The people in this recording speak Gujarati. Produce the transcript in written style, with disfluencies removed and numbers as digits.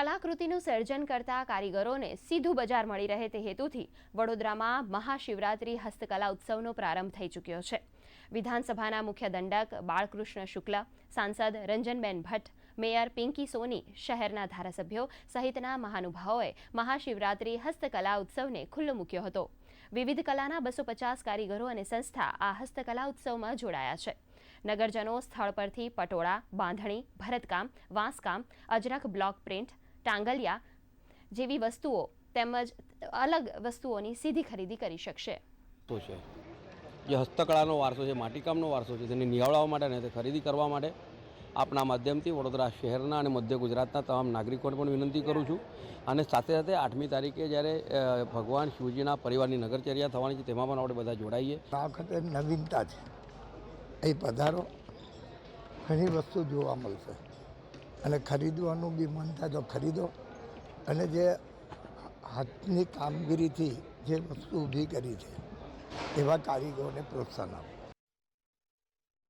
કલાકૃતિનું સર્જન કરતા કારીગરોને સીધું બજાર મળી રહે તે હેતુથી વડોદરામાં મહાશિવરાત્રી હસ્તકલા ઉત્સવનો પ્રારંભ થઈ ચૂક્યો છે। વિધાનસભાના મુખ્ય દંડક બાળકૃષ્ણ શુક્લ, સાંસદ રંજનબેન ભટ્ટ, મેયર પિંકી સોની, શહેરના ધારાસભ્યો સહિતના મહાનુભાવોએ મહાશિવરાત્રી હસ્તકલા ઉત્સવને ખુલ્લો મૂક્યો હતો। વિવિધ કલાના 250 કારીગરો અને સંસ્થા આ હસ્તકલા ઉત્સવમાં જોડાયા છે। નગરજનો સ્થળ પરથી પટોળા, બાંધણી, ભરતકામ, વાંસકામ, અજરખ બ્લોક પ્રિન્ટ, ટાંગલિયા જેવી વસ્તુઓ તેમજ અલગ વસ્તુઓની સીધી ખરીદી કરી શકશે। જે હસ્તકળાનો વારસો છે, માટીકામનો વારસો છે, તેને નિહાળવા માટે અને તે ખરીદી કરવા માટે આપના માધ્યમથી વડોદરા શહેરના અને મધ્ય ગુજરાતના તમામ નાગરિકોને પણ વિનંતી કરું છું। અને સાથે સાથે 8મી તારીખે જ્યારે ભગવાન શિવજીના પરિવારની નગરચર્યા થવાની છે, તેમાં પણ આપણે બધા જોડાઈએ। આ વખતે નવીનતા છે, અહીં પધારો, ઘણી વસ્તુ જોવા મળશે અને ખરીદવાનું બી મન થાય તો ખરીદો। અને જે હાથની કામગીરીથી જે વસ્તુ ઊભી કરી છે એવા કારીગરોને પ્રોત્સાહન આપો।